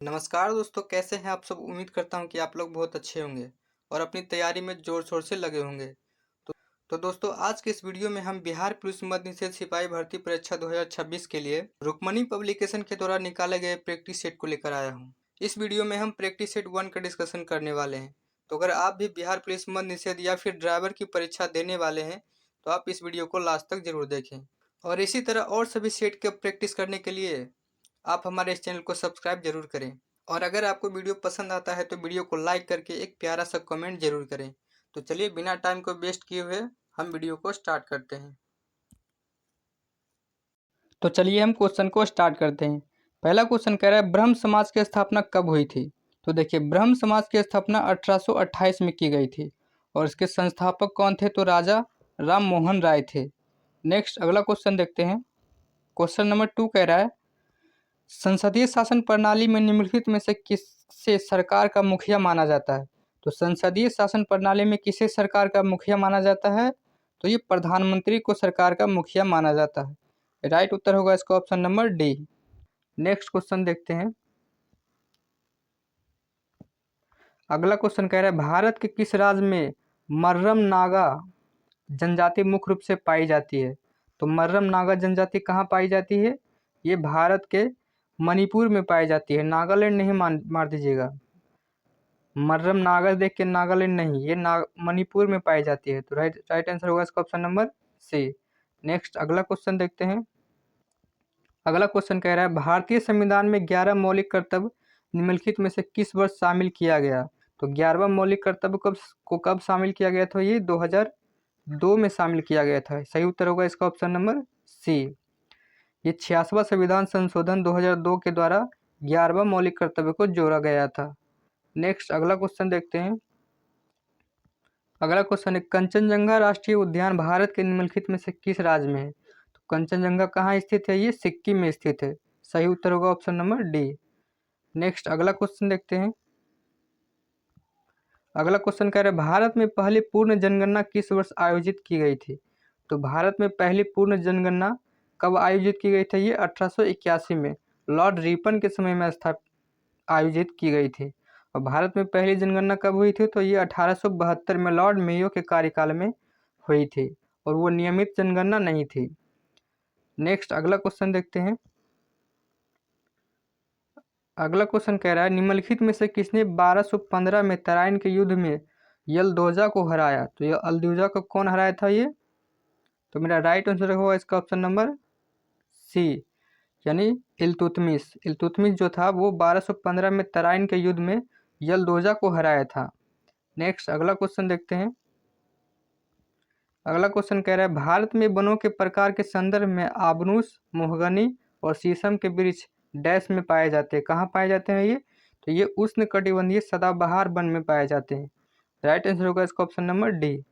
नमस्कार दोस्तों, कैसे हैं आप सब। उम्मीद करता हूं कि आप लोग बहुत अच्छे होंगे और अपनी तैयारी में जोर शोर से लगे होंगे। तो दोस्तों, आज के इस वीडियो में हम बिहार पुलिस मद्य निषेध सिपाही भर्ती परीक्षा 2026 के लिए रुक्मणी पब्लिकेशन के द्वारा निकाले गए प्रैक्टिस सेट को लेकर आया हूं। इस वीडियो में हम प्रैक्टिस सेट 1 का डिस्कशन करने वाले हैं। तो अगर आप भी बिहार पुलिस मद्य निषेध या फिर ड्राइवर की परीक्षा देने वाले हैं तो आप इस वीडियो को लास्ट तक जरूर देखें। और इसी तरह और सभी सेट के प्रैक्टिस करने के लिए आप हमारे इस चैनल को सब्सक्राइब जरूर करें। और अगर आपको वीडियो पसंद आता है तो वीडियो को लाइक करके एक प्यारा सा कमेंट जरूर करें। तो चलिए बिना टाइम को वेस्ट किए हुए हम वीडियो को स्टार्ट करते हैं। तो चलिए हम क्वेश्चन को स्टार्ट करते हैं। पहला क्वेश्चन कह रहा है ब्रह्म समाज की स्थापना कब हुई थी। तो देखिए, ब्रह्म समाज की स्थापना 1828 में की गई थी और इसके संस्थापक कौन थे, तो राजा राम मोहन राय थे। नेक्स्ट अगला क्वेश्चन देखते हैं। क्वेश्चन नंबर 2 कह रहा है संसदीय शासन प्रणाली में निम्नलिखित में से किसे सरकार का मुखिया माना जाता है। तो संसदीय शासन प्रणाली में किसे सरकार का मुखिया माना जाता है, तो ये प्रधानमंत्री को सरकार का मुखिया माना जाता है। राइट उत्तर होगा इसका option number D. Next question देखते हैं। अगला क्वेश्चन कह रहा है भारत के किस राज्य में मर्रम नागा जनजाति मुख्य रूप से पाई जाती है। तो मर्रम नागा जनजाति कहाँ पाई जाती है, ये भारत के मणिपुर में पाई जाती है। नागालैंड नहीं मार दीजिएगा, मर्रम नागा देख के नागालैंड नहीं, ये मणिपुर में पाई जाती है। तो राइट आंसर होगा इसका ऑप्शन नंबर सी। नेक्स्ट अगला क्वेश्चन देखते हैं। अगला क्वेश्चन कह रहा है भारतीय संविधान में 11 मौलिक कर्तव्य निम्नलिखित में से किस वर्ष शामिल किया गया। तो 11वां मौलिक कर्तव्य कब शामिल किया गया था, ये 2002 में शामिल किया गया था। सही उत्तर होगा इसका ऑप्शन नंबर सी। ये 86वां संविधान संशोधन 2002 के द्वारा 11वां मौलिक कर्तव्य को जोड़ा गया था। नेक्स्ट अगला क्वेश्चन देखते हैं। अगला क्वेश्चन है कंचनजंगा राष्ट्रीय उद्यान भारत के निम्नलिखित में से किस राज्य में है। तो कंचनजंगा कहाँ स्थित है, ये सिक्किम में स्थित है। सही उत्तर होगा ऑप्शन नंबर डी। नेक्स्ट अगला क्वेश्चन देखते हैं। अगला क्वेश्चन कह रहा है भारत में पहली पूर्ण जनगणना किस वर्ष आयोजित की गई थी। तो भारत में पहली पूर्ण जनगणना कब आयोजित की गई थी, ये 1881 में लॉर्ड रिपन के समय में आयोजित की गई थी। और भारत में पहली जनगणना कब हुई थी, तो ये 1872 में लॉर्ड मेयो के कार्यकाल में हुई थी और वो नियमित जनगणना नहीं थी। नेक्स्ट अगला क्वेश्चन देखते हैं। अगला क्वेश्चन कह रहा है निम्नलिखित में से किसने 1215 में तराइन के युद्ध में यलदौजा को हराया। तो ये यलदौजा को कौन हराया था, ये तो मेरा राइट आंसर होगा इसका ऑप्शन नंबर सी, यानी इल्तुतमिश। इल्तुतमिश जो था वो 1215 में तराइन के युद्ध में यलदौजा को हराया था। नेक्स्ट अगला क्वेश्चन देखते हैं। अगला क्वेश्चन कह रहा है भारत में वनों के प्रकार के संदर्भ में आबनूस, मोहगनी और शीशम के वृक्ष डैश में पाए जाते हैं। कहाँ पाए जाते हैं ये, तो ये उष्ण कटिबंधीय सदाबहार वन में पाए जाते हैं। राइट आंसर होगा इसका ऑप्शन नंबर डी।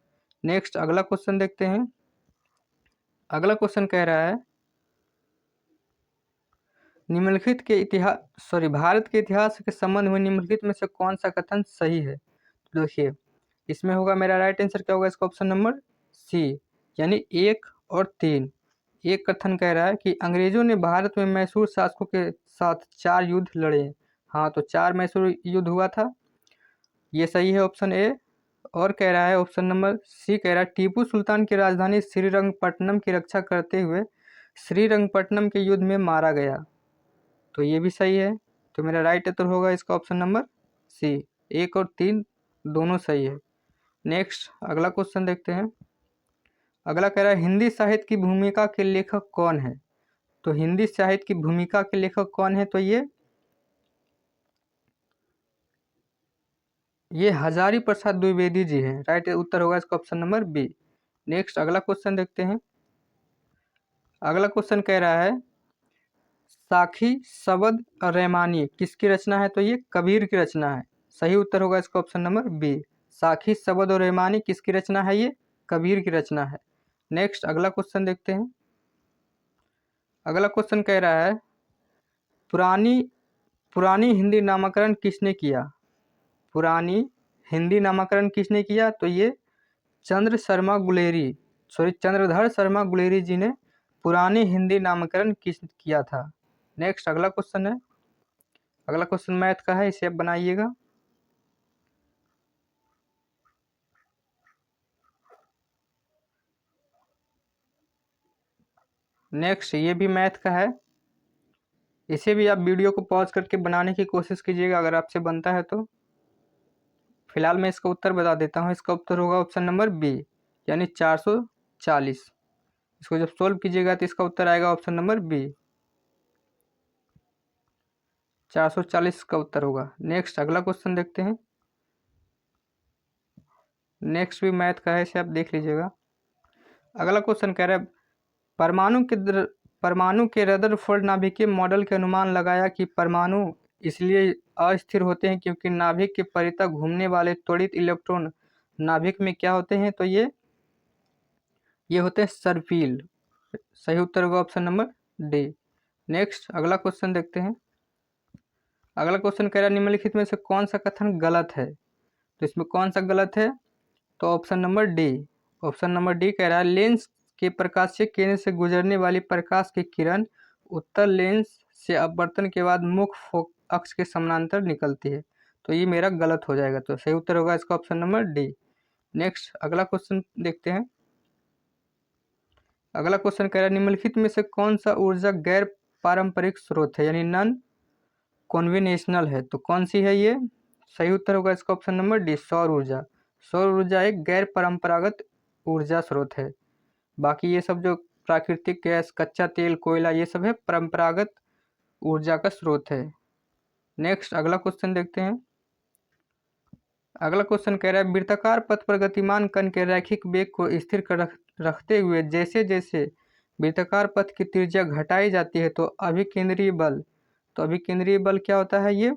नेक्स्ट अगला क्वेश्चन देखते हैं। अगला क्वेश्चन कह रहा है निम्नलिखित के भारत के इतिहास के संबंध में निम्नलिखित में से कौन सा कथन सही है। तो देखिए, इसमें होगा मेरा राइट आंसर क्या होगा इसका ऑप्शन नंबर सी, यानी 1 और 3। एक कथन कह रहा है कि अंग्रेजों ने भारत में मैसूर शासकों के साथ 4 युद्ध लड़े। हाँ, तो 4 मैसूर युद्ध हुआ था, ये सही है ऑप्शन ए। और कह रहा है ऑप्शन नंबर सी कह रहा है टीपू सुल्तान की राजधानी श्रीरंगपट्टनम की रक्षा करते हुए श्रीरंगपट्टनम के युद्ध में मारा गया। तो ये भी सही है। तो मेरा राइट आंसर होगा इसका ऑप्शन नंबर सी। 1 और 3 दोनों सही है। नेक्स्ट अगला क्वेश्चन देखते हैं। अगला कह रहा है हिंदी साहित्य की भूमिका के लेखक कौन है। तो हिंदी साहित्य की भूमिका के लेखक कौन है, तो ये हजारी प्रसाद द्विवेदी जी हैं। राइट उत्तर होगा इसका ऑप्शन नंबर बी। नेक्स्ट अगला क्वेश्चन देखते हैं। अगला क्वेश्चन कह रहा है साखी शबद और रैमानी किसकी रचना है, तो ये कबीर की रचना है। सही उत्तर होगा इसका ऑप्शन नंबर बी। साखी शबद और रैमानी किसकी रचना है, ये कबीर की रचना है। नेक्स्ट अगला क्वेश्चन देखते हैं। अगला क्वेश्चन कह रहा है पुरानी हिंदी नामकरण किसने किया। पुरानी हिंदी नामकरण किसने किया, तो ये चंद्रधर शर्मा गुलेरी जी ने पुरानी हिंदी नामकरण किया था। नेक्स्ट अगला क्वेश्चन है। अगला क्वेश्चन मैथ का है, इसे आप बनाइएगा। नेक्स्ट ये भी मैथ का है, इसे भी आप वीडियो को पॉज करके बनाने की कोशिश कीजिएगा अगर आपसे बनता है तो। फिलहाल मैं इसका उत्तर बता देता हूँ, इसका उत्तर होगा ऑप्शन नंबर बी, यानी 440। इसको जब सोल्व कीजिएगा तो इसका उत्तर आएगा ऑप्शन नंबर बी, 440 का उत्तर होगा। नेक्स्ट अगला क्वेश्चन देखते हैं। नेक्स्ट भी मैथ का है, इसे आप देख लीजिएगा। अगला क्वेश्चन कह रहा है परमाणु के रदरफोर्ड नाभिकीय मॉडल के अनुमान लगाया कि परमाणु इसलिए अस्थिर होते हैं क्योंकि नाभिक के परितः घूमने वाले त्वरित इलेक्ट्रॉन नाभिक में क्या होते हैं, तो ये होते हैं सर्पिल। सही उत्तर होगा ऑप्शन नंबर डी। नेक्स्ट अगला क्वेश्चन देखते हैं। अगला क्वेश्चन कह रहा है निम्नलिखित में से कौन सा कथन गलत है, तो इसमें कौन सा गलत है, तो option number D. Option number D कह रहा है लेंस के प्रकाशीय केंद्र से गुजरने वाली प्रकाश की किरण उत्तर लेंस से अपवर्तन के बाद मुख्य अक्ष के समानांतर निकलती है, तो ये मेरा गलत हो जाएगा, तो सही उत्तर होगा इसका ऑप्शन नंबर डी। नेक्स्ट अगला क्वेश्चन देखते हैं। अगला क्वेश्चन कह रहा है निम्नलिखित में से कौन सा ऊर्जा गैर पारंपरिक स्रोत है, यानी नॉन कॉन्वेंशनल है, तो कौन सी है ये, सही उत्तर होगा इसका ऑप्शन नंबर डी, सौर ऊर्जा। सौर ऊर्जा एक गैर परंपरागत ऊर्जा स्रोत है। बाकी ये सब जो प्राकृतिक गैस, कच्चा तेल, कोयला, ये सब है परंपरागत ऊर्जा का स्रोत है। नेक्स्ट अगला क्वेश्चन देखते हैं। अगला क्वेश्चन कह रहा है वृत्ताकार पथ पर गतिमान कण के रैखिक वेग को स्थिर कर रखते हुए जैसे जैसे वृत्ताकार पथ की त्रिज्या घटाई जाती है तो अभिकेंद्रीय बल क्या होता है, ये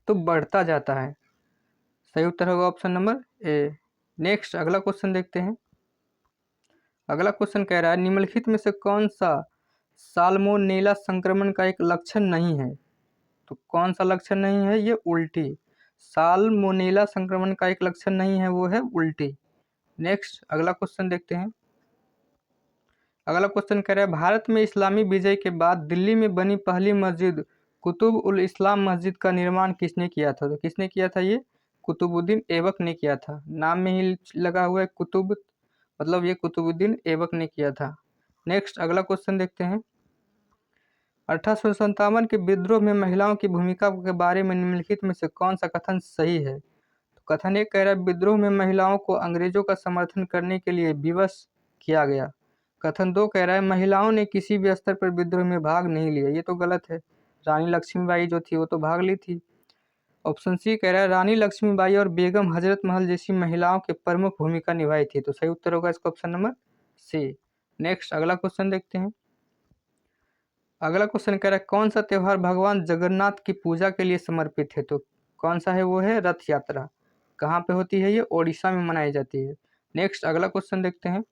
तो बढ़ता जाता है। सही उत्तर होगा ऑप्शन नंबर ए। नेक्स्ट अगला क्वेश्चन देखते हैं। अगला क्वेश्चन कह रहा है निम्नलिखित में से कौन सा साल्मोनेला संक्रमण का एक लक्षण नहीं है, तो कौन सा लक्षण नहीं है, ये उल्टी। साल्मोनेला संक्रमण का एक लक्षण नहीं है, वो है उल्टी। नेक्स्ट अगला क्वेश्चन देखते हैं। अगला क्वेश्चन कह रहा है भारत में इस्लामी विजय के बाद दिल्ली में बनी पहली मस्जिद कुतुब उल इस्लाम मस्जिद का निर्माण किसने किया था, तो किसने किया था, ये कुतुबुद्दीन ऐबक ने किया था। नाम में ही लगा हुआ है कुतुब, मतलब ये कुतुबुद्दीन ऐबक ने किया था। नेक्स्ट अगला क्वेश्चन देखते हैं। 1857 के विद्रोह में महिलाओं की भूमिका के बारे में निम्नलिखित में से कौन सा कथन सही है, तो कथन एक कह रहा है विद्रोह में महिलाओं को अंग्रेजों का समर्थन करने के लिए विवश किया गया। कथन दो कह रहा है महिलाओं ने किसी भी स्तर पर विद्रोह में भाग नहीं लिया, ये तो गलत है। रानी लक्ष्मीबाई जो थी वो तो भाग ली थी। ऑप्शन सी कह रहा है रानी लक्ष्मीबाई और बेगम हजरत महल जैसी महिलाओं के प्रमुख भूमिका निभाई थी, तो सही उत्तर होगा इसका ऑप्शन नंबर सी। नेक्स्ट अगला क्वेश्चन देखते हैं। अगला क्वेश्चन कह रहा है कौन सा त्यौहार भगवान जगन्नाथ की पूजा के लिए समर्पित है, तो कौन सा है, वो है रथ यात्रा। कहाँ पे होती है, ये ओडिशा में मनाई जाती है। नेक्स्ट अगला क्वेश्चन देखते हैं।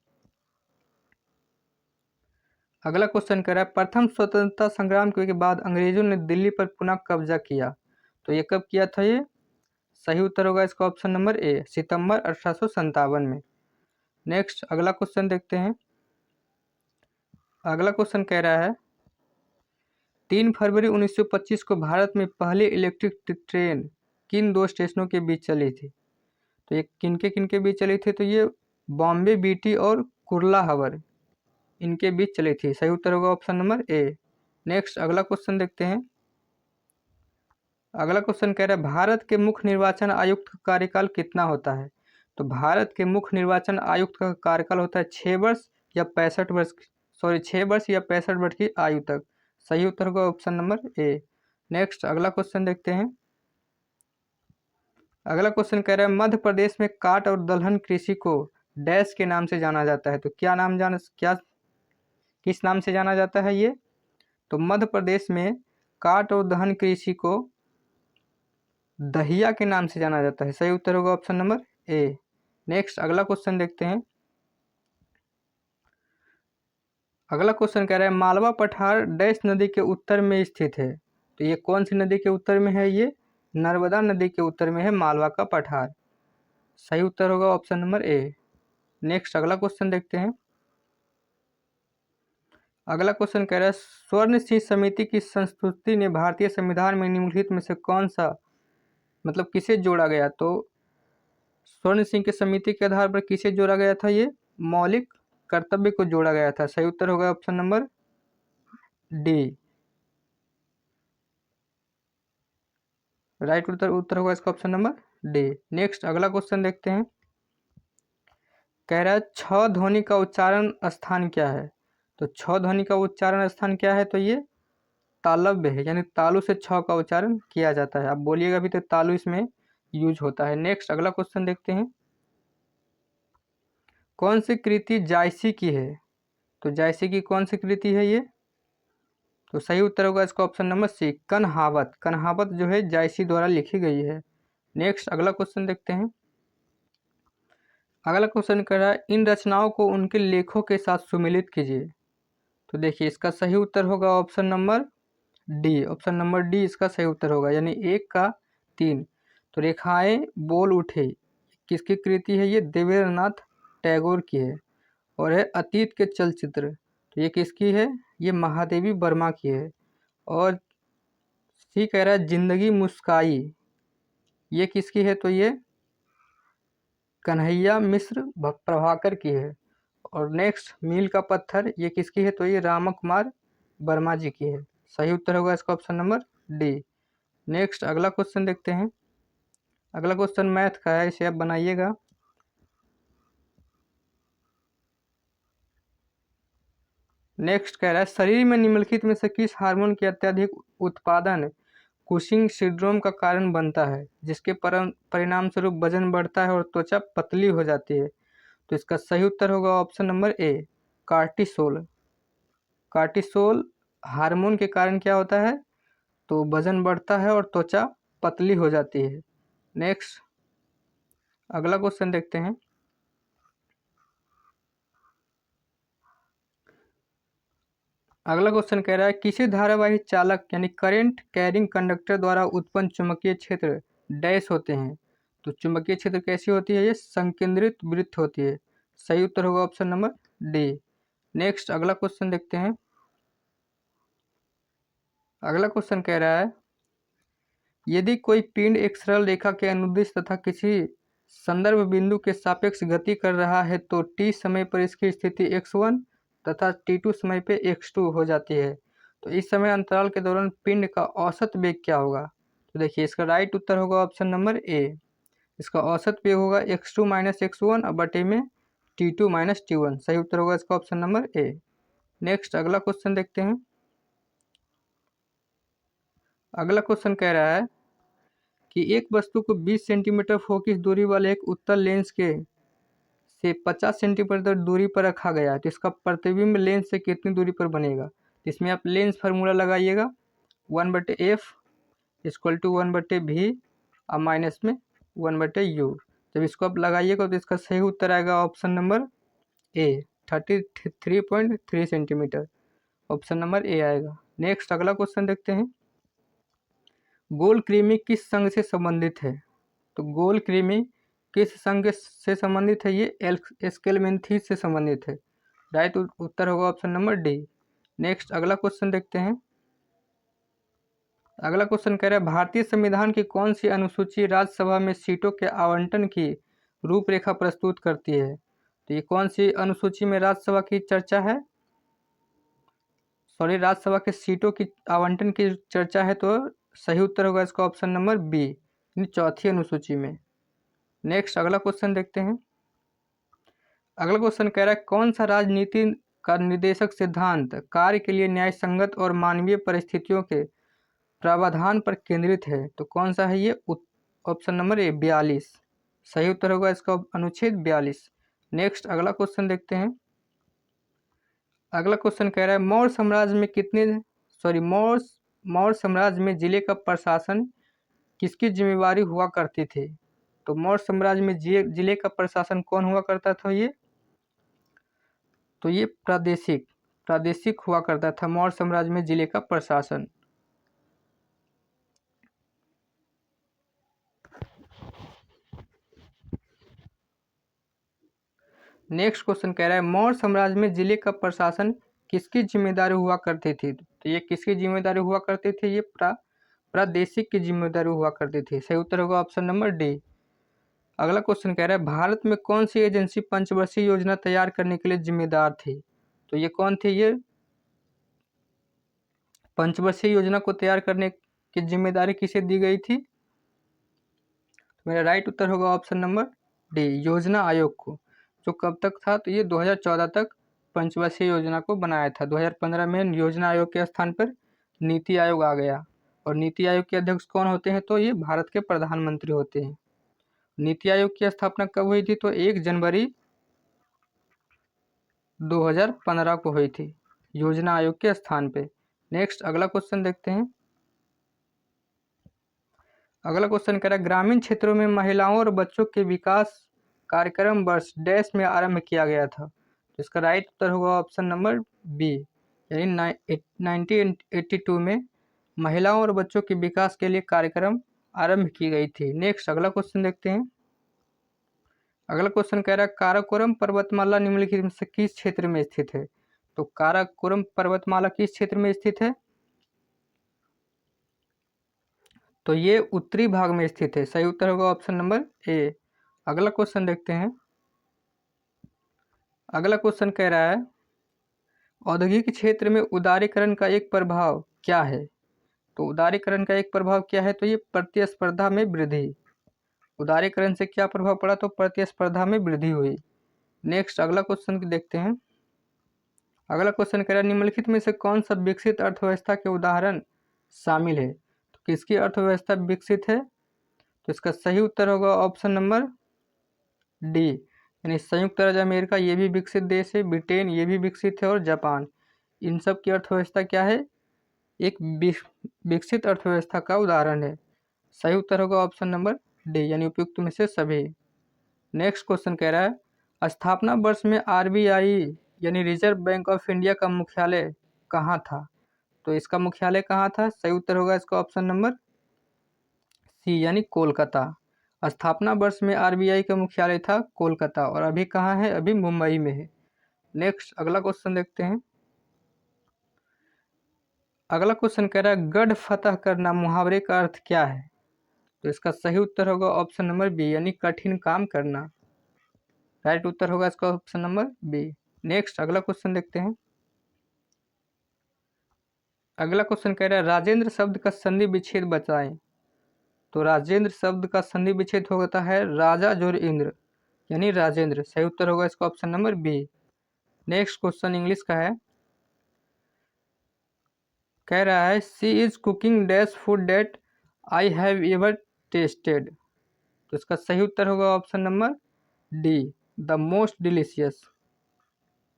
अगला क्वेश्चन कह रहा है प्रथम स्वतंत्रता संग्राम के बाद अंग्रेजों ने दिल्ली पर पुनः कब्जा किया, तो ये कब किया था, ये सही उत्तर होगा इसका ऑप्शन नंबर ए, सितंबर 1857 में। नेक्स्ट अगला क्वेश्चन देखते हैं। अगला क्वेश्चन कह रहा है 3 फरवरी 1925 को भारत में पहली इलेक्ट्रिक ट्रेन किन दो स्टेशनों के बीच चली थी, तो ये किन के बीच चली थी, तो ये बॉम्बे बीटी और कुर्ला हावड़, इनके बीच चली थी। सही उत्तर होगा ऑप्शन नंबर ए। नेक्स्ट अगला क्वेश्चन देखते हैं। अगला क्वेश्चन कह रहा है भारत के मुख्य निर्वाचन आयुक्त का कार्यकाल कितना होता है, तो भारत के मुख्य निर्वाचन आयुक्त का कार्यकाल होता है 6 वर्ष या 65 वर्ष, 6 वर्ष या 65 वर्ष की आयु तक। सही उत्तर होगा ऑप्शन नंबर ए। नेक्स्ट अगला क्वेश्चन देखते हैं। अगला क्वेश्चन कह रहा है मध्य प्रदेश में काट और दलहन कृषि को डैश के नाम से जाना जाता है, तो किस नाम से जाना जाता है ये, तो मध्य प्रदेश में काट और दलहन कृषि को दहिया के नाम से जाना जाता है। सही उत्तर होगा ऑप्शन नंबर ए। नेक्स्ट अगला क्वेश्चन देखते हैं। अगला क्वेश्चन कह रहा है मालवा पठार डैश नदी के उत्तर में स्थित है, तो ये कौन सी नदी के उत्तर में है, ये नर्मदा नदी के उत्तर में है मालवा का पठार। सही उत्तर होगा ऑप्शन नंबर ए। नेक्स्ट अगला क्वेश्चन देखते हैं। अगला क्वेश्चन कह रहा है स्वर्ण सिंह समिति की संस्तुति ने भारतीय संविधान में निम्नलिखित में से कौन सा मतलब किसे जोड़ा गया? तो स्वर्ण सिंह की समिति के आधार पर किसे जोड़ा गया था? ये मौलिक कर्तव्य को जोड़ा गया था। सही उत्तर होगा ऑप्शन नंबर डी। राइट उत्तर होगा इसका ऑप्शन नंबर डी। नेक्स्ट अगला क्वेश्चन देखते हैं। कह रहा है छ ध्वनि का उच्चारण स्थान क्या है? तो छ ध्वनि का उच्चारण स्थान क्या है? तो ये तालव्य है, यानी तालु से छ का उच्चारण किया जाता है। आप बोलिएगा भी तो तालु इसमें यूज होता है। नेक्स्ट अगला क्वेश्चन देखते हैं। कौन सी कृति जायसी की है? तो जायसी की कौन सी कृति है ये? तो सही उत्तर होगा इसका ऑप्शन नंबर सी, कन्हावत। कन्हावत जो है जायसी द्वारा लिखी गई है। नेक्स्ट अगला क्वेश्चन देखते हैं। अगला क्वेश्चन कर रहा है इन रचनाओं को उनके लेखों के साथ सुमिलित कीजिए। तो देखिए इसका सही उत्तर होगा option number D. Option number D इसका सही उत्तर होगा, यानी 1 का 3। तो रेखाएं बोल उठे किसकी कृति है? ये देवेंद्रनाथ टैगोर की है। और है अतीत के चलचित्र, तो ये किसकी है? ये महादेवी वर्मा की है। और सी कह रहा है जिंदगी मुस्काई, ये किसकी है? तो ये कन्हैया मिश्र प्रभाकर की है। और नेक्स्ट मील का पत्थर, ये किसकी है? तो ये राम कुमार वर्मा जी की है। सही उत्तर होगा इसका ऑप्शन नंबर डी। नेक्स्ट अगला क्वेश्चन देखते हैं। अगला क्वेश्चन मैथ का है, इसे आप बनाइएगा। नेक्स्ट कह रहा है शरीर में निम्नलिखित में से किस हार्मोन के अत्यधिक उत्पादन कुशिंग सिंड्रोम का कारण बनता है, जिसके परिणाम स्वरूप वजन बढ़ता है और त्वचा पतली हो जाती है? तो इसका सही उत्तर होगा ऑप्शन नंबर ए, कार्टिसोल। कार्टिसोल हार्मोन के कारण क्या होता है? तो वजन बढ़ता है और त्वचा पतली हो जाती है। नेक्स्ट अगला क्वेश्चन देखते हैं। अगला क्वेश्चन कह रहा है किसी धारावाही चालक यानी करंट कैरिंग कंडक्टर द्वारा उत्पन्न चुंबकीय क्षेत्र डैश होते हैं? तो चुंबकीय क्षेत्र कैसी होती है? ये संकेंद्रित वृत्त होती है। सही उत्तर होगा ऑप्शन नंबर डी। नेक्स्ट अगला क्वेश्चन देखते हैं। अगला क्वेश्चन कह रहा है यदि कोई पिंड एक सरल रेखा के अनुदिश तथा किसी संदर्भ बिंदु के सापेक्ष गति कर रहा है तो t समय पर इसकी स्थिति x1 तथा t2 समय पे x2 हो जाती है, तो इस समय अंतराल के दौरान पिंड का औसत वेग क्या होगा? तो देखिए इसका राइट उत्तर होगा ऑप्शन नंबर ए। इसका औसत वेग होगा x2 माइनस x1 और बटे में t2 माइनस t1। सही उत्तर होगा इसका ऑप्शन नंबर ए। नेक्स्ट अगला क्वेश्चन देखते हैं। अगला क्वेश्चन कह रहा है कि एक वस्तु को 20 सेंटीमीटर फोकस दूरी वाले एक उत्तल लेंस के से 50 सेंटीमीटर दूरी पर रखा गया है, तो इसका प्रतिबिंब लेंस से कितनी दूरी पर बनेगा? इसमें आप लेंस फार्मूला लगाइएगा 1/f इक्वल टू 1/v और माइनस में 1/u। जब इसको आप लगाइएगा तो इसका सही उत्तर आएगा ऑप्शन नंबर ए, 33.3 सेंटीमीटर। ऑप्शन नंबर ए आएगा। नेक्स्ट अगला क्वेश्चन देखते हैं। गोल कृमि किस संघ से संबंधित है? तो गोल कृमि किस संघ से संबंधित है? ये एस्केलमेंथीज से संबंधित है। राइट उत्तर होगा ऑप्शन नंबर डी। नेक्स्ट अगला क्वेश्चन देखते हैं। अगला क्वेश्चन कह रहा है भारतीय संविधान की कौन सी अनुसूची राज्यसभा में सीटों के आवंटन की रूपरेखा प्रस्तुत करती है? तो ये कौन सी अनुसूची में राज्यसभा की चर्चा है? सॉरी, राज्यसभा के सीटों की आवंटन की चर्चा है, तो सही उत्तर होगा इसका ऑप्शन नंबर बी, यानी चौथी अनुसूची में। नेक्स्ट अगला क्वेश्चन देखते हैं। अगला क्वेश्चन कह रहा है कौन सा राजनीति का निर्देशक सिद्धांत कार्य के लिए न्याय संगत और मानवीय परिस्थितियों के प्रावधान पर केंद्रित है? तो कौन सा है ये? ऑप्शन नंबर ए, 42। सही उत्तर होगा इसका अनुच्छेद 42। नेक्स्ट अगला क्वेश्चन देखते हैं। अगला क्वेश्चन कह रहा है मौर्य साम्राज्य में मौर्य साम्राज्य में जिले का प्रशासन किसकी जिम्मेवारी हुआ करती थी? तो मौर्य साम्राज्य में जिले का प्रशासन कौन हुआ करता था? ये प्रादेशिक हुआ करता था मौर्य साम्राज्य में जिले का प्रशासन। नेक्स्ट क्वेश्चन कह रहा है मौर्य साम्राज्य में जिले का प्रशासन किसकी जिम्मेदारी हुआ करती थी? तो ये किसकी जिम्मेदारी हुआ करती थी? ये प्रादेशिक की जिम्मेदारी हुआ करती थी। सही उत्तर होगा ऑप्शन नंबर डी। अगला क्वेश्चन कह रहा है भारत में कौन सी एजेंसी पंचवर्षीय योजना तैयार करने के लिए जिम्मेदार थी? तो ये कौन थी? ये पंचवर्षीय योजना को तैयार करने की जिम्मेदारी किसे दी गई थी? मेरा राइट उत्तर होगा ऑप्शन नंबर डी, योजना आयोग को। जो कब तक था? तो ये 2014 तक पंचवर्षीय योजना को बनाया था। 2015 में योजना आयोग के स्थान पर नीति आयोग आ गया। और नीति आयोग के अध्यक्ष कौन होते हैं? तो ये भारत के प्रधानमंत्री होते हैं। नीति आयोग की स्थापना कब हुई थी? तो 1 जनवरी 2015 को हुई थी, योजना आयोग के स्थान पे। नेक्स्ट अगला क्वेश्चन देखते हैं। अगला क्वेश्चन कह रहा है ग्रामीण क्षेत्रों में महिलाओं और बच्चों के विकास कार्यक्रम वर्ष डैश में आरंभ किया गया था। तो इसका राइट उत्तर होगा ऑप्शन नंबर बी, यानी 1982 में महिलाओं और बच्चों के विकास के लिए कार्यक्रम आरंभ की गई थी। नेक्स्ट अगला क्वेश्चन देखते हैं। अगला क्वेश्चन कह रहा है काराकोरम पर्वतमाला निम्नलिखित में से किस क्षेत्र में स्थित है? तो काराकोरम पर्वतमाला किस क्षेत्र में स्थित है? तो ये उत्तरी भाग में स्थित है। सही उत्तर होगा ऑप्शन नंबर ए। अगला क्वेश्चन देखते हैं। अगला क्वेश्चन कह रहा है औद्योगिक क्षेत्र में उदारीकरण का एक प्रभाव क्या है? तो उदारीकरण का एक प्रभाव क्या है? तो ये प्रतिस्पर्धा में वृद्धि। उदारीकरण से क्या प्रभाव पड़ा? तो प्रतिस्पर्धा में वृद्धि हुई। नेक्स्ट अगला क्वेश्चन देखते हैं। अगला क्वेश्चन कह रहा है निम्नलिखित में से कौन सा विकसित अर्थव्यवस्था के उदाहरण शामिल है? तो किसकी अर्थव्यवस्था विकसित है? तो इसका सही उत्तर होगा ऑप्शन नंबर डी, यानी संयुक्त राज्य अमेरिका ये भी विकसित देश है, ब्रिटेन ये भी विकसित है, और जापान। इन सब की अर्थव्यवस्था क्या है? एक विकसित अर्थव्यवस्था का उदाहरण है। सही उत्तर होगा ऑप्शन नंबर डी, यानी उपयुक्त में से सभी। नेक्स्ट क्वेश्चन कह रहा है स्थापना वर्ष में आरबीआई यानी रिजर्व बैंक ऑफ इंडिया का मुख्यालय कहाँ था? तो इसका मुख्यालय कहाँ था? सही उत्तर होगा इसका ऑप्शन नंबर सी, यानी कोलकाता। स्थापना वर्ष में आरबीआई का मुख्यालय था कोलकाता, और अभी कहाँ है? अभी मुंबई में है। नेक्स्ट अगला क्वेश्चन देखते हैं। अगला क्वेश्चन कह रहा है गढ़ फतह करना मुहावरे का अर्थ क्या है? तो इसका सही उत्तर होगा ऑप्शन नंबर बी, यानी कठिन काम करना। राइट उत्तर होगा इसका ऑप्शन नंबर बी। नेक्स्ट अगला क्वेश्चन देखते हैं। अगला क्वेश्चन कह रहा है राजेंद्र शब्द का संधि विच्छेद बताएं। तो राजेंद्र शब्द का संधि विच्छेद होता है राजा जोर इंद्र, यानी राजेंद्र। सही उत्तर होगा इसका option number B. Next question English का है। कह रहा है she is cooking dash food that I have ever tasted. तो इसका सही उत्तर होगा option number D, the most delicious.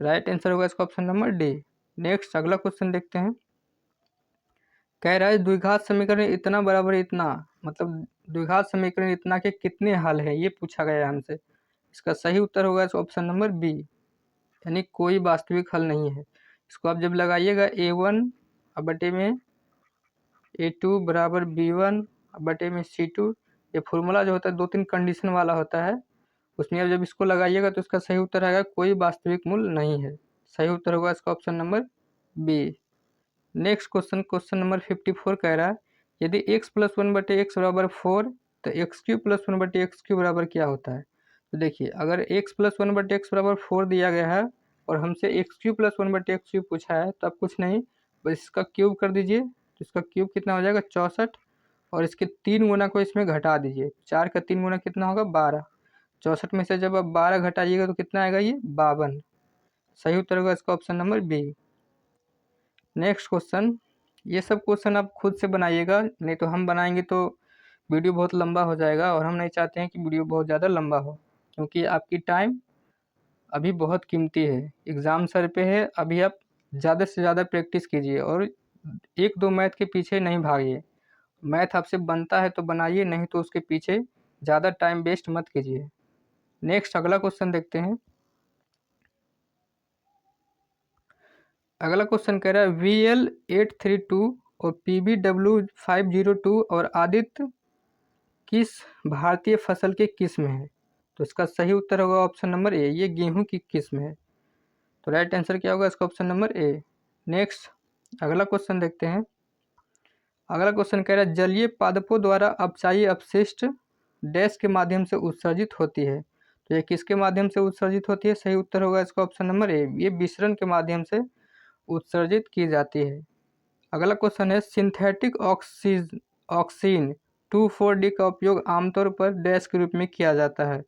Right answer होगा इसका ऑप्शन नंबर डी। नेक्स्ट अगला क्वेश्चन देखते हैं। कह रहा है द्विघात समीकरण इतना बराबर इतना, मतलब द्विघात समीकरण इतना के कितने हल हैं, ये पूछा गया है हमसे। इसका सही उत्तर होगा इस ऑप्शन नंबर बी, यानी कोई वास्तविक हल नहीं है। इसको आप जब लगाइएगा a1 बटे में a2 बराबर b1 बटे में c2, ये फॉर्मूला जो होता है 2-3 कंडीशन वाला होता है, उसमें आप जब इसको लगाइएगा तो इसका सही उत्तर आएगा कोई वास्तविक मूल्य नहीं है। सही उत्तर होगा इसका option number B. Next question, question number 54 कह रहा है यदि x + 1 बटे एक्स बराबर 4 तो x³ + 1 बटे x³ बराबर क्या होता है? तो देखिए अगर x + 1 बटे एक्स बराबर 4 दिया गया है और हमसे x³ + 1 बटे x³ पूछा है, तो आप कुछ नहीं बस इसका क्यूब कर दीजिए। तो इसका क्यूब कितना हो जाएगा? 64, और इसके 3 गुना को इसमें घटा दीजिए। 4 का 3 गुना कितना होगा? 12। 64 में से जब आप 12 घटाइएगा तो कितना आएगा? ये 52। सही उत्तर होगा इसका option number B. Next question, ये सब क्वेश्चन आप खुद से बनाइएगा, नहीं तो हम बनाएंगे तो वीडियो बहुत लंबा हो जाएगा, और हम नहीं चाहते हैं कि वीडियो बहुत ज़्यादा लंबा हो, क्योंकि आपकी टाइम अभी बहुत कीमती है। एग्ज़ाम सर पे है, अभी आप ज़्यादा से ज़्यादा प्रैक्टिस कीजिए और 1-2 मैथ के पीछे नहीं भागिए। मैथ आपसे बनता है तो बनाइए, नहीं तो उसके पीछे ज़्यादा टाइम वेस्ट मत कीजिए। नेक्स्ट अगला क्वेश्चन देखते हैं। अगला क्वेश्चन कह रहा है VL832 और PBW502 और आदित्य किस भारतीय फसल की किस्म है? तो इसका सही उत्तर होगा ऑप्शन नंबर ए, ये गेहूं की किस्म है। तो राइट आंसर क्या होगा इसका? ऑप्शन नंबर ए। नेक्स्ट अगला क्वेश्चन देखते हैं। अगला क्वेश्चन कह रहा है जलीय पादपों द्वारा अपचायी अपशिष्ट डैश के माध्यम से उत्सर्जित होती है। तो ये किसके माध्यम से उत्सर्जित होती है? सही उत्तर होगा इसका ऑप्शन नंबर ए, ये विसरण के माध्यम से उत्सर्जित की जाती है। अगला क्वेश्चन है सिंथेटिक ऑक्सीन 2,4-D का उपयोग आमतौर पर डैश के रूप में किया जाता है।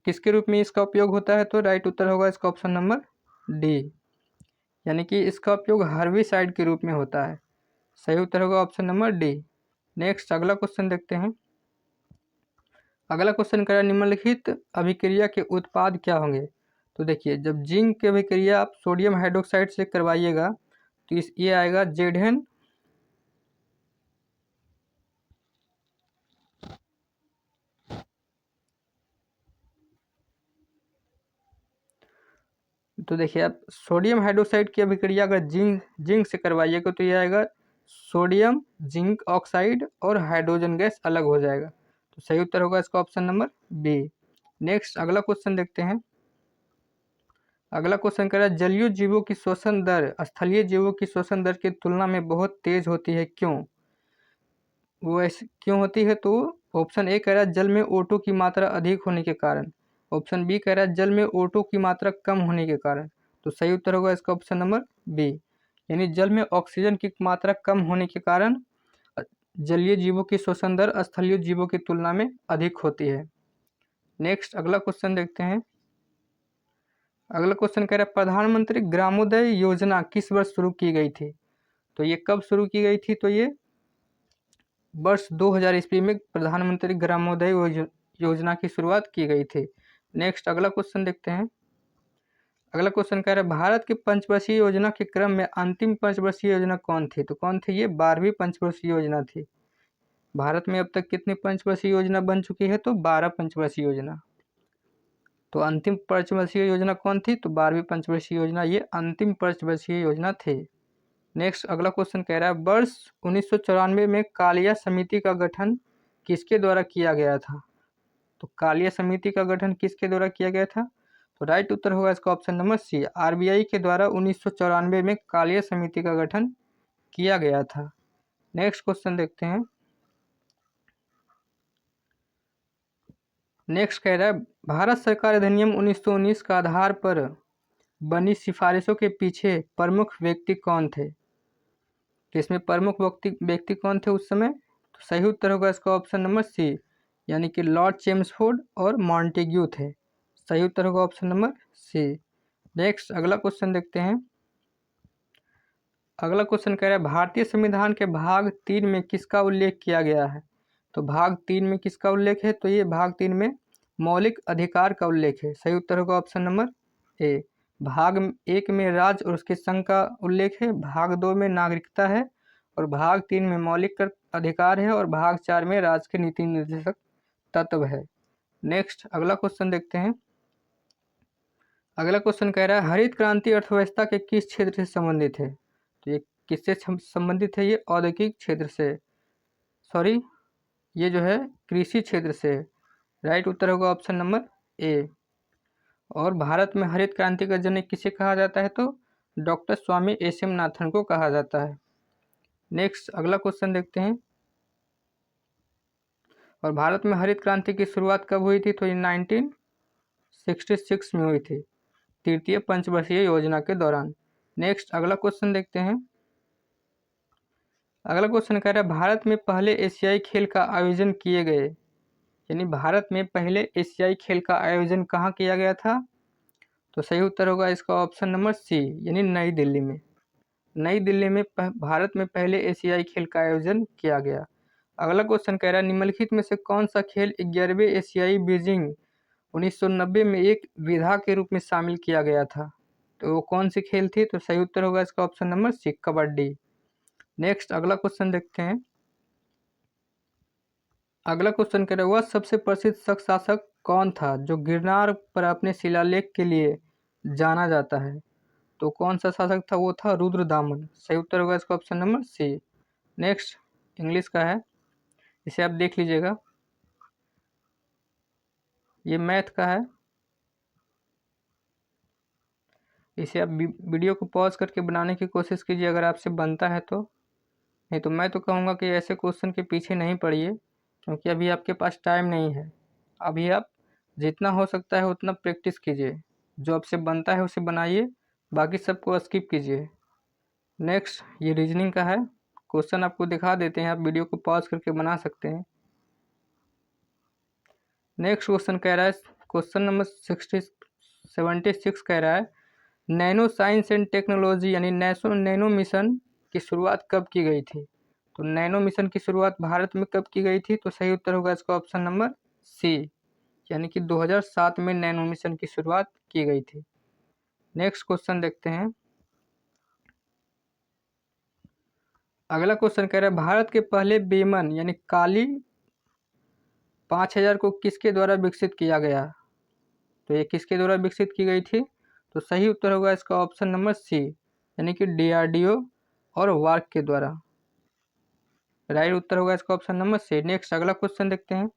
किसके रूप में इसका उपयोग होता है? तो राइट उत्तर होगा इसका ऑप्शन नंबर डी, यानी कि इसका उपयोग हर्बिसाइड के रूप में होता है। सही उत्तर होगा ऑप्शन नंबर डी। नेक्स्ट अगला क्वेश्चन देखते हैं। अगला क्वेश्चन कह रहा है निम्नलिखित अभिक्रिया के उत्पाद क्या होंगे? तो देखिए जब जिंक की अभिक्रिया आप सोडियम हाइड्रोक्साइड से करवाइएगा तो ये आएगा जेडन तो देखिए आप सोडियम हाइड्रोक्साइड की अभिक्रिया अगर जिंक से करवाइएगा तो ये आएगा सोडियम जिंक ऑक्साइड और हाइड्रोजन गैस अलग हो जाएगा। तो सही उत्तर होगा इसका ऑप्शन नंबर बी। नेक्स्ट अगला क्वेश्चन देखते हैं। अगला क्वेश्चन कह रहा है जलीय जीवों की श्वसन दर स्थलीय जीवों की श्वसन दर की तुलना में बहुत तेज होती है, क्यों? वो ऐसे क्यों होती है? तो ऑप्शन ए कह रहा है जल में O2 की मात्रा अधिक होने के कारण। ऑप्शन बी कह रहा है जल में O2 की मात्रा कम होने के कारण। तो सही उत्तर होगा इसका ऑप्शन नंबर बी, यानी जल में ऑक्सीजन की मात्रा कम होने के कारण जलीय जीवों की श्वसन दर स्थलीय जीवों की तुलना में अधिक होती है। नेक्स्ट अगला क्वेश्चन देखते हैं। अगला क्वेश्चन कह रहा है प्रधानमंत्री ग्रामोदय योजना किस वर्ष शुरू की गई थी? तो ये कब शुरू की गई थी? तो ये वर्ष 2000 ईस्वी में प्रधानमंत्री ग्रामोदय योजना की शुरुआत की गई थी। नेक्स्ट अगला क्वेश्चन देखते हैं। अगला क्वेश्चन कह रहा है भारत की पंचवर्षीय योजना के क्रम में अंतिम पंचवर्षीय योजना कौन थी? तो कौन थी? ये 12वीं पंचवर्षीय योजना थी। भारत में अब तक कितनी पंचवर्षीय योजना बन चुकी है? तो 12 पंचवर्षीय योजना। तो अंतिम पंचवर्षीय योजना कौन थी? तो 12वीं पंचवर्षीय योजना ये अंतिम पंचवर्षीय योजना थी। नेक्स्ट अगला क्वेश्चन कह रहा है वर्ष 1994 में कालिया समिति का गठन किसके द्वारा किया गया था? तो कालिया समिति का गठन किसके द्वारा किया गया था? तो राइट उत्तर होगा इसका ऑप्शन नंबर सी, आरबीआई के द्वारा 1994 में कालिया समिति का गठन किया गया था। नेक्स्ट क्वेश्चन देखते हैं। नेक्स्ट कह रहा है भारत सरकार अधिनियम 1919 का आधार पर बनी सिफारिशों के पीछे प्रमुख व्यक्ति कौन थे? तो इसमें प्रमुख व्यक्ति कौन थे उस समय? तो सही उत्तर होगा इसका ऑप्शन नंबर सी, यानी कि लॉर्ड चेम्सफोर्ड और मॉन्टेग्यू थे। सही उत्तर होगा ऑप्शन नंबर सी। नेक्स्ट अगला क्वेश्चन देखते हैं। अगला क्वेश्चन कह रहा है भारतीय संविधान के भाग 3 में किसका उल्लेख किया गया है? तो भाग 3 में किसका उल्लेख है? तो ये भाग 3 में मौलिक अधिकार का उल्लेख है। सही उत्तर होगा ऑप्शन नंबर ए। भाग 1 में राज्य और उसके संघ का उल्लेख है, भाग 2 में नागरिकता है और भाग 3 में मौलिक अधिकार है और भाग 4 में राज्य के नीति निर्देशक तत्व है। नेक्स्ट अगला क्वेश्चन देखते हैं। अगला क्वेश्चन कह रहा है हरित क्रांति अर्थव्यवस्था के किस क्षेत्र से संबंधित है? तो ये किससे संबंधित है? ये औद्योगिक क्षेत्र से, सॉरी ये जो है कृषि क्षेत्र से। राइट उत्तर होगा ऑप्शन नंबर ए। और भारत में हरित क्रांति का जनक किसे कहा जाता है? तो डॉक्टर स्वामी एसएम नाथन को कहा जाता है। नेक्स्ट अगला क्वेश्चन देखते हैं। और भारत में हरित क्रांति की शुरुआत कब हुई थी? तो ये 1966 में हुई थी, तृतीय पंचवर्षीय योजना के दौरान। नेक्स्ट अगला क्वेश्चन देखते हैं। अगला क्वेश्चन कह रहा है भारत में पहले एशियाई खेल का आयोजन किए गए, यानी भारत में पहले एशियाई खेल का आयोजन कहाँ किया गया था? तो सही उत्तर होगा इसका ऑप्शन नंबर सी, यानी नई दिल्ली में। नई दिल्ली में भारत में पहले एशियाई खेल का आयोजन किया गया। अगला क्वेश्चन कह रहा है निम्नलिखित में से कौन सा खेल 11वें एशियाई बीजिंग 1990 में एक विधा के रूप में शामिल किया गया था? तो वो कौन सी खेल थी? तो सही उत्तर होगा इसका option number C, kabaddi. Next अगला क्वेश्चन देखते हैं। अगला क्वेश्चन कह रहा है वह सबसे प्रसिद्ध शक शासक कौन था जो गिरनार पर अपने शिलालेख के लिए जाना जाता है? तो कौन सा शासक था? वो था रुद्रदामन। सही उत्तर होगा इसका option number C. Next English का है, इसे आप देख लीजिएगा, ये मैथ का है। इसे आप वीडियो को पॉज करके बनाने की कोशिश कीजिए अगर आपसे बनता है तो। नहीं तो मैं तो कहूँगा कि ऐसे क्वेश्चन के पीछे नहीं पड़िए, क्योंकि अभी आपके पास टाइम नहीं है। अभी आप जितना हो सकता है उतना प्रैक्टिस कीजिए, जो आपसे बनता है उसे बनाइए, बाकी सबको स्किप कीजिए। नेक्स्ट ये रीजनिंग का है, क्वेश्चन आपको दिखा देते हैं, आप वीडियो को पॉज करके बना सकते हैं। नेक्स्ट क्वेश्चन कह रहा है, क्वेश्चन नंबर 76 कह रहा है, नैनो साइंस एंड टेक्नोलॉजी यानी नैनो मिशन की शुरुआत कब की गई थी? तो नैनो मिशन की शुरुआत भारत में कब की गई थी? तो सही उत्तर होगा इसका ऑप्शन नंबर सी, यानी कि 2007 में नैनो मिशन की शुरुआत की गई थी। नेक्स्ट क्वेश्चन देखते हैं। अगला क्वेश्चन कह रहा है, भारत के पहले बेमन यानी काली 5000 को किसके द्वारा विकसित किया गया? तो ये किसके द्वारा विकसित की गई थी? तो सही उत्तर होगा इसका ऑप्शन नंबर सी, यानी कि डीआरडीओ और वार्क के द्वारा। राइट उत्तर होगा इसका ऑप्शन नंबर सी। नेक्स्ट अगला क्वेश्चन देखते हैं।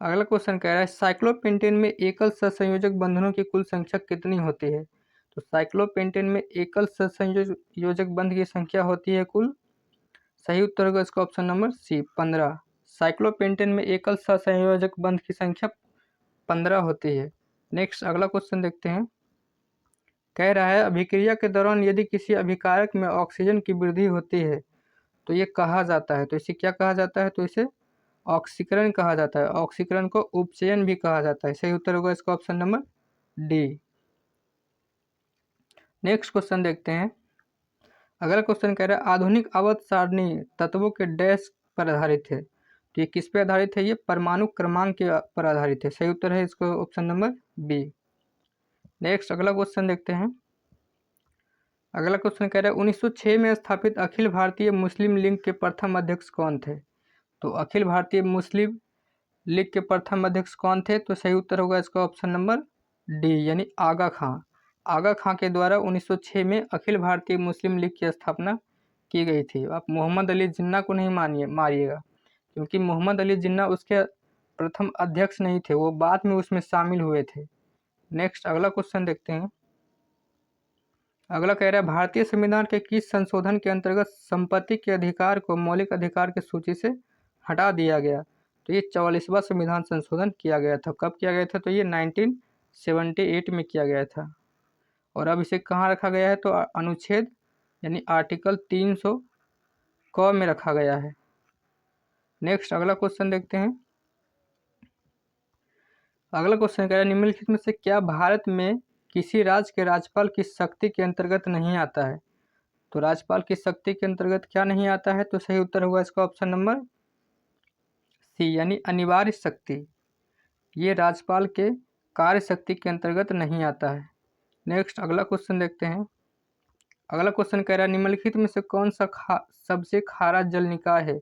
अगला क्वेश्चन कह रहा है, साइक्लोपेंटेन में एकल सहसंयोजक बंधनों की कुल संख्या कितनी होती है? तो साइक्लोपेंटेन में एकल सहसंयोजक बंध की संख्या होती है कुल, सही उत्तर होगा इसका ऑप्शन नंबर सी 15। साइक्लोपेंटेन में एकल सहसंयोजक बंध की संख्या 15 होती है। नेक्स्ट अगला क्वेश्चन देखते हैं। कह रहा है, अभिक्रिया के दौरान यदि किसी अभिकारक में ऑक्सीजन की वृद्धि होती है तो ये कहा जाता है, तो इसे क्या कहा जाता है? तो इसे ऑक्सीकरण कहा जाता है। ऑक्सीकरण को उपचयन भी कहा जाता है। सही उत्तर होगा इसका option number D. Next question देखते हैं। अगला क्वेश्चन कह रहा है, आधुनिक आवर्त सारणी तत्वों के डैश पर आधारित है, तो ये किस पे आधारित है? ये परमाणु क्रमांक के पर आधारित है। सही उत्तर है इसका ऑप्शन नंबर बी। नेक्स्ट अगला क्वेश्चन देखते हैं। अगला क्वेश्चन कह रहा है, 1906 में स्थापित अखिल भारतीय मुस्लिम लीग के प्रथम अध्यक्ष कौन थे? तो अखिल भारतीय मुस्लिम लीग के प्रथम अध्यक्ष कौन थे? तो सही उत्तर होगा इसका ऑप्शन नंबर डी, यानी आगा खां। आगा खां के द्वारा 1906 में अखिल भारतीय मुस्लिम लीग की स्थापना की गई थी। आप मोहम्मद अली जिन्ना को नहीं मारिएगा, क्योंकि मोहम्मद अली जिन्ना उसके प्रथम अध्यक्ष नहीं थे, वो बाद में उसमें शामिल हुए थे। नेक्स्ट अगला क्वेश्चन देखते हैं। अगला कह रहा है, भारतीय संविधान के किस संशोधन के अंतर्गत संपत्ति के अधिकार को मौलिक अधिकार की सूची से हटा दिया गया? तो ये 44वां संविधान संशोधन किया गया था। कब किया गया था? तो ये 1978 में किया गया था। और अब इसे कहाँ रखा गया है? तो अनुच्छेद यानी आर्टिकल 300 क में रखा गया है। नेक्स्ट अगला क्वेश्चन देखते हैं। अगला क्वेश्चन कह रहा है, निम्नलिखित में से क्या भारत में किसी राज्य के राज्यपाल की शक्ति के अंतर्गत नहीं आता है? तो राज्यपाल की शक्ति के अंतर्गत क्या नहीं आता है? तो सही उत्तर होगा इसका ऑप्शन नंबर सी, यानी अनिवार्य शक्ति। ये राज्यपाल के कार्य शक्ति के अंतर्गत नहीं आता है। नेक्स्ट अगला क्वेश्चन देखते हैं। अगला क्वेश्चन कह रहा है, निम्नलिखित में से कौन सा सबसे खारा जल निकाय है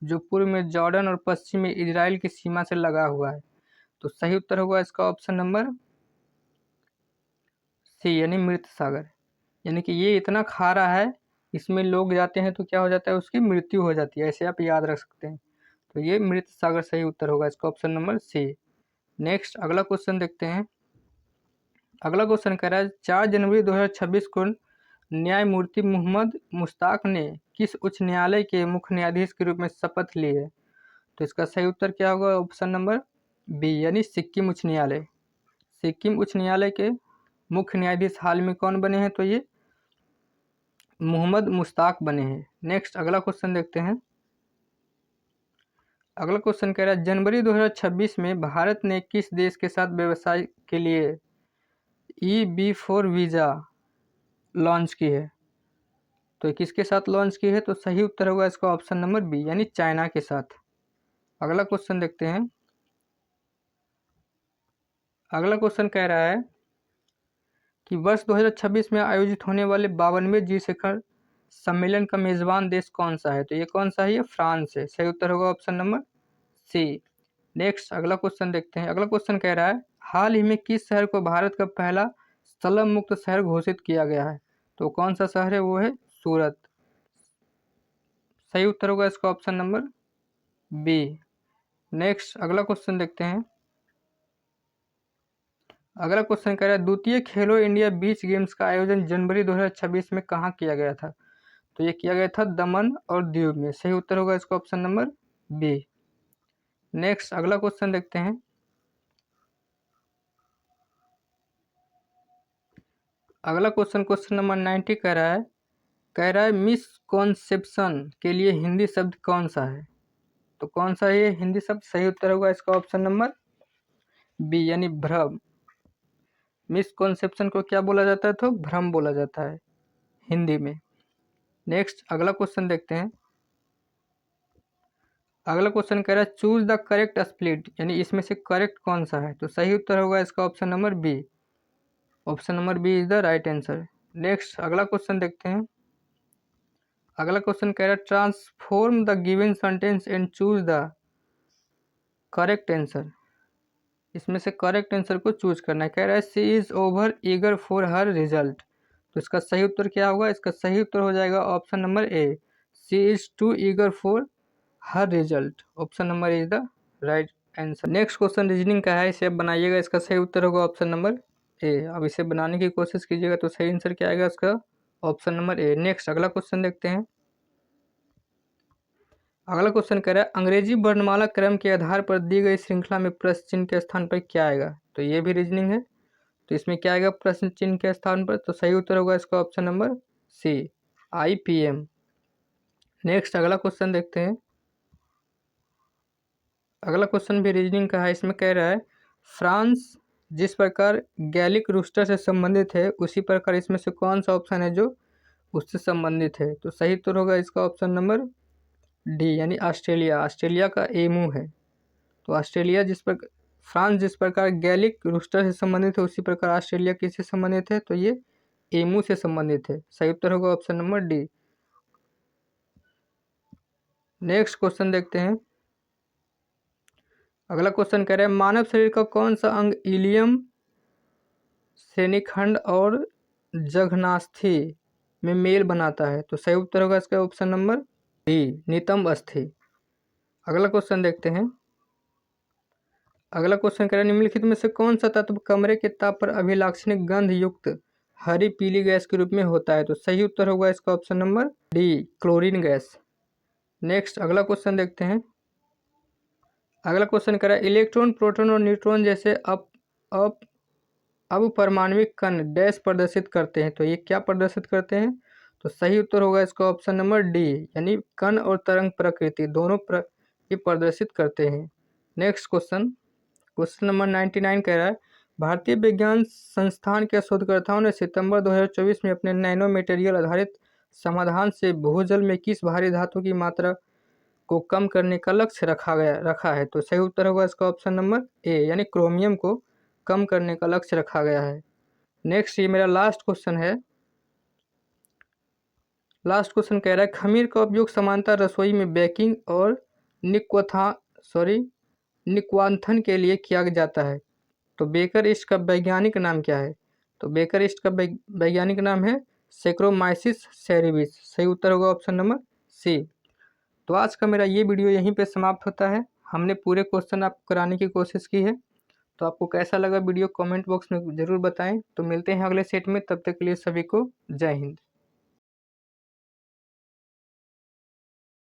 जो पूर्व में जॉर्डन और पश्चिम में इजराइल की सीमा से लगा हुआ है? तो सही उत्तर होगा इसका ऑप्शन नंबर सी, यानी मृत सागर। यानी कि ये इतना खारा है, इसमें लोग जाते हैं तो क्या हो जाता है? उसकी मृत्यु हो जाती है। ऐसे आप याद रख सकते हैं। तो ये मृत सागर सही उत्तर होगा इसका ऑप्शन नंबर सी। नेक्स्ट अगला क्वेश्चन देखते हैं। अगला क्वेश्चन कह रहा है, 4 जनवरी 2026 को न्यायमूर्ति मोहम्मद मुश्ताक ने किस उच्च न्यायालय के मुख्य न्यायाधीश के रूप में शपथ ली है? तो इसका सही उत्तर क्या होगा? ऑप्शन नंबर बी, यानी सिक्किम उच्च न्यायालय। सिक्किम उच्च न्यायालय के मुख्य न्यायाधीश हाल में कौन बने हैं? तो ये मोहम्मद मुश्ताक बने हैं। नेक्स्ट अगला क्वेश्चन देखते हैं। अगला क्वेश्चन कह रहा है, जनवरी 2026 में भारत ने किस देश के साथ व्यवसाय के लिए EB4 वीज़ा लॉन्च की है? तो किसके साथ लॉन्च की है? तो सही उत्तर होगा इसका ऑप्शन नंबर बी, यानी चाइना के साथ। अगला क्वेश्चन देखते हैं। अगला क्वेश्चन कह रहा है कि वर्ष 2026 में आयोजित होने वाले 52वें जी शिखर सम्मेलन का मेजबान देश कौन सा है? तो ये कौन सा है? ये फ्रांस है। सही उत्तर होगा ऑप्शन नंबर सी। नेक्स्ट अगला क्वेश्चन देखते हैं। अगला क्वेश्चन कह रहा है, हाल ही में किस शहर को भारत का पहला स्लम मुक्त शहर घोषित किया गया है? तो कौन सा शहर है? वो है सूरत। सही उत्तर होगा इसका ऑप्शन नंबर बी। नेक्स्ट अगला क्वेश्चन देखते हैं। अगला क्वेश्चन कह रहा है द्वितीय खेलो इंडिया बीच गेम्स का आयोजन जनवरी 2026 में कहाँ किया गया था? तो ये किया गया था दमन और दीव में। सही उत्तर होगा इसका ऑप्शन नंबर बी। नेक्स्ट अगला क्वेश्चन देखते हैं। अगला क्वेश्चन नंबर 90 कह रहा है मिसकॉन्सेप्शन के लिए हिंदी शब्द कौन सा है? तो कौन सा है ये हिंदी शब्द? सही उत्तर होगा इसका ऑप्शन नंबर बी यानी भ्रम। मिसकॉन्सेप्शन को क्या बोला जाता है? तो भ्रम बोला जाता है हिंदी में। नेक्स्ट अगला क्वेश्चन देखते हैं। अगला क्वेश्चन कह रहा है चूज द करेक्ट स्प्लिट यानी इसमें से करेक्ट कौन सा है? तो सही उत्तर होगा इसका option number B. Option number B is the right answer. Next अगला क्वेश्चन देखते हैं। अगला क्वेश्चन कह रहा है transform the given sentence and choose the correct answer. इसमें से करेक्ट आंसर को चूज करना है। कह रहा है she is over eager for her result. तो इसका सही उत्तर क्या होगा? इसका सही उत्तर हो जाएगा option number A C is too eager for her result. Option number is the right answer. Next question reasoning का है, इसे आप बनाइएगा। इसका सही उत्तर होगा ऑप्शन नंबर ए। अब इसे बनाने की कोशिश कीजिएगा तो सही आंसर क्या आएगा इसका? ऑप्शन नंबर ए। नेक्स्ट अगला क्वेश्चन देखते हैं। अगला क्वेश्चन कह रहा है अंग्रेजी वर्णमाला क्रम के आधार पर दी गई श्रृंखला में प्रश्न चिन्ह के स्थान पर क्या आएगा? तो ये भी रीजनिंग है। तो इसमें क्या आएगा प्रश्न चिन्ह के स्थान पर? तो सही उत्तर होगा इसका option number C IPM। Next अगला क्वेश्चन देखते हैं। अगला क्वेश्चन भी रीजनिंग का है। इसमें कह रहा है फ्रांस जिस प्रकार गैलिक रूस्टर से संबंधित है उसी प्रकार इसमें से कौन सा ऑप्शन है जो उससे संबंधित है? तो सही उत्तर होगा इसका ऑप्शन नंबर डी यानी ऑस्ट्रेलिया। ऑस्ट्रेलिया का एमू है। तो ऑस्ट्रेलिया फ्रांस जिस प्रकार गैलिक रूस्टर से संबंधित है उसी प्रकार ऑस्ट्रेलिया किससे संबंधित है? तो ये एमू से संबंधित है। सही उत्तर होगा option number D. Next question देखते हैं। अगला क्वेश्चन कह रहा है मानव शरीर का कौन सा अंग इलियम श्रेणीखंड और जघनास्थि में मेल बनाता है? तो सही उत्तर होगा इसका ऑप्शन नंबर डी नितंब अस्थि। अगला क्वेश्चन देखते हैं। अगला क्वेश्चन कह रहा है निम्नलिखित में से कौन सा तत्व कमरे के ताप पर अभिलाक्षणिक गंध युक्त हरी पीली गैस के रूप में होता है? तो सही उत्तर होगा इसका option number D chlorine gas. Next अगला क्वेश्चन देखते हैं। अगला क्वेश्चन कह रहा है इलेक्ट्रॉन प्रोटॉन और न्यूट्रॉन जैसे अब परमाणविक कण डैश प्रदर्शित करते हैं। तो ये क्या प्रदर्शित करते हैं? तो सही उत्तर होगा इसका ऑप्शन नंबर डी यानी कण और तरंग प्रकृति दोनों ये प्रदर्शित करते हैं। नेक्स्ट क्वेश्चन नंबर 99 कह रहा है भारतीय विज्ञान संस्थान के शोधकर्ताओं ने सितंबर 2024 में अपने नैनो मटेरियल आधारित समाधान से भूजल में किस भारी धातु की मात्रा को कम करने का लक्ष्य रखा है? तो सही उत्तर होगा इसका ऑप्शन नंबर ए यानी क्रोमियम को कम करने का लक्ष्य रखा गया है। नेक्स्ट ये मेरा लास्ट क्वेश्चन है। लास्ट क्वेश्चन कह रहा है खमीर का उपयोग सामान्यतः रसोई में बेकिंग और निक्वांथन के लिए किया जाता है। तो बेकर ईस्ट का वैज्ञानिक नाम क्या है? तो बेकर ईस्ट का वैज्ञानिक नाम है सेक्रोमाइसिस सेरेविस। सही उत्तर होगा ऑप्शन नंबर सी। तो आज का मेरा ये वीडियो यहीं पे समाप्त होता है। हमने पूरे क्वेश्चन आपको कराने की कोशिश की है। तो आपको कैसा लगा वीडियो कमेंट बॉक्स में ज़रूर बताएं। तो मिलते हैं अगले सेट में, तब तक के लिए सभी को जय हिंद।